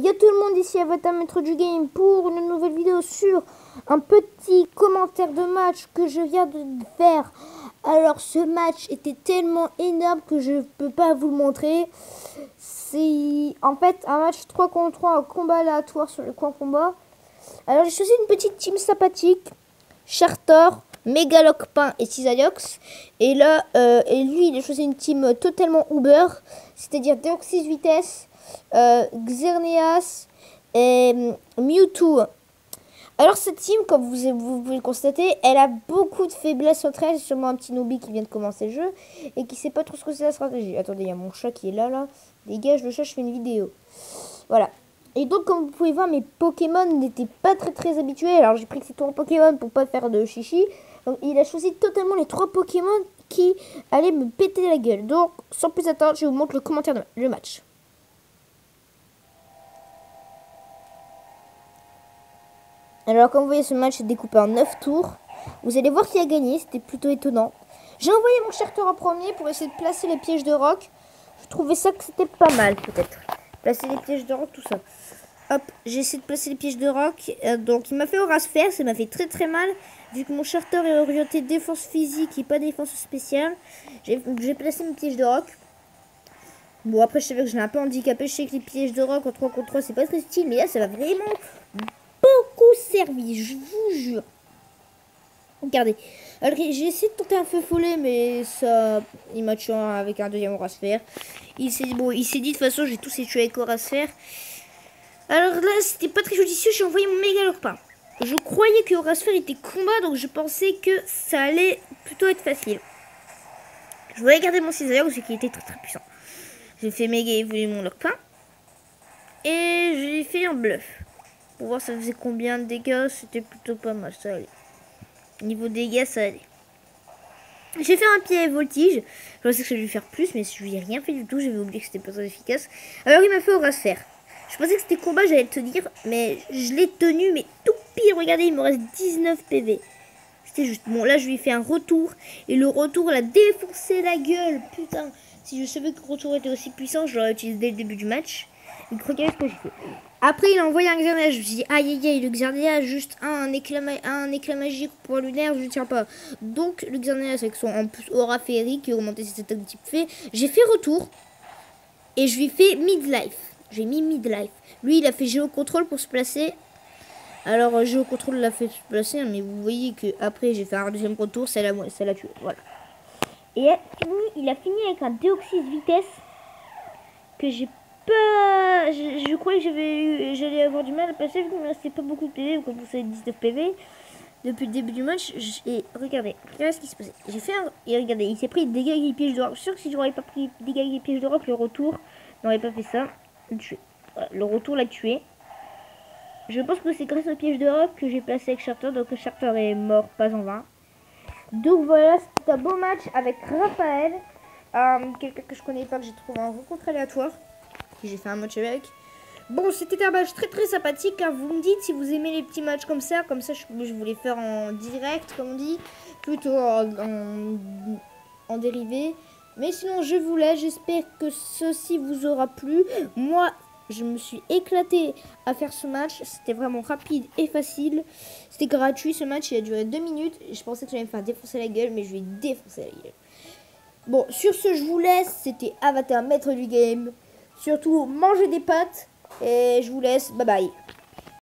Yo tout le monde, ici Avatar Maître du Game pour une nouvelle vidéo sur un petit commentaire de match que je viens de faire. Alors ce match était tellement énorme que je ne peux pas vous le montrer. C'est en fait un match 3 contre 3, un combat aléatoire sur le coin combat. Alors j'ai choisi une petite team sympathique. Charter, Megalocpin et Cisaiox. Et là, et lui il a choisi une team totalement Uber. C'est-à-dire Deoxys Vitesse, Xerneas et Mewtwo. Alors cette team, comme vous pouvez le constater, elle a beaucoup de faiblesses entre elles. C'est sûrement un petit newbie qui vient de commencer le jeu et qui sait pas trop ce que c'est la stratégie. Attendez, il y a mon chat qui est là. Dégage le chat, je fais une vidéo. Voilà. Et donc comme vous pouvez voir, mes Pokémon n'étaient pas très habitués. Alors j'ai pris ces 3 Pokémon pour pas faire de chichi. Donc il a choisi totalement les 3 Pokémon qui allaient me péter la gueule. Donc sans plus attendre, je vous montre le commentaire de le match. Alors comme vous voyez, ce match est découpé en 9 tours. Vous allez voir qui a gagné, c'était plutôt étonnant. J'ai envoyé mon Charter en premier pour essayer de placer les pièges de roc. Je trouvais ça que c'était pas mal peut-être. Placer les pièges de roc, tout ça. Hop, j'ai essayé de placer les pièges de roc. Donc il m'a fait Aura Sphère, ça m'a fait très mal. Vu que mon Charter est orienté défense physique et pas défense spéciale. J'ai placé mes pièges de roc. Bon après je savais que je l'ai un peu handicapé. Je sais que les pièges de roc en 3 contre 3 c'est pas très utile. Mais là ça va vraiment beaucoup servi, je vous jure. Regardez. Alors j'ai essayé de tenter un feu follet, mais ça, il m'a tué avec un deuxième Aura Sphère. Il s'est dit de toute façon, j'ai tous ces tués avec Aura Sphère. Alors là, c'était pas très judicieux, j'ai envoyé mon Megalocpin. Je croyais que Aura Sphère était combat, donc je pensais que ça allait plutôt être facile. Je voulais garder mon Cisailleur, parce qu'il était très puissant. J'ai fait méga évoluer mon Locpin. Et j'ai fait un bluff. Pour voir ça faisait combien de dégâts, c'était plutôt pas mal, ça allait. Niveau dégâts, ça allait. J'ai fait un pied voltige. Je pensais que ça allait faire plus, mais je lui ai rien fait du tout. J'avais oublié que c'était pas très efficace. Alors il m'a fait Aura Sphère. Je pensais que c'était combat, j'allais le tenir, mais je l'ai tenu, mais tout pire. Regardez, il me reste 19 PV. C'était juste. Bon, là, je lui ai fait un retour. Et le retour, il a défoncé la gueule. Putain, si je savais que le retour était aussi puissant, je l'aurais utilisé dès le début du match. Donc, regardez ce que j'ai fait. Après, il a envoyé un Xerneas. Je me suis dit, aïe, le Xerneas, juste un éclat magique pour lunaire, je ne tiens pas. Donc, le Xerneas, avec son en plus aura féerique qui augmentait ses attaques de type fée, j'ai fait retour. Et je lui ai fait midlife. J'ai mis midlife. Lui, il a fait géocontrôle pour se placer. Alors, géocontrôle l'a fait se placer, mais vous voyez que après j'ai fait un deuxième retour, ça l'a tué. Voilà. Et il a fini avec un Deoxys Vitesse que j'ai pas. Je croyais que j'allais avoir du mal à passer, vu qu'il me restait pas beaucoup de PV, comme vous savez, 19 PV. Depuis le début du match, et regardez ce qui s'est passé. J'ai fait un. Et regardez, il s'est pris des dégâts des pièges de roc. Je suis sûr que si j'aurais pas pris des dégâts des pièges de roc, le retour n'aurait pas fait ça. Voilà, le retour l'a tué. Je pense que c'est grâce au piège de roc que j'ai placé avec Charter. Donc le Charter est mort, pas en vain. Donc voilà, c'était un beau match avec Raphaël. Quelqu'un que je connais pas, que j'ai trouvé en rencontre aléatoire. Que j'ai fait un match avec. Bon, c'était un match très sympathique. Hein. Vous me dites si vous aimez les petits matchs comme ça. Comme ça, je voulais faire en direct, comme on dit. Plutôt en dérivé. Mais sinon, je vous laisse. J'espère que ceci vous aura plu. Moi, je me suis éclatée à faire ce match. C'était vraiment rapide et facile. C'était gratuit ce match. Il a duré 2 minutes. Je pensais que j'allais me faire défoncer la gueule. Mais je vais défoncer la gueule. Bon, sur ce, je vous laisse. C'était Avatar Maître du Game. Surtout, mangez des pâtes. Et je vous laisse. Bye bye.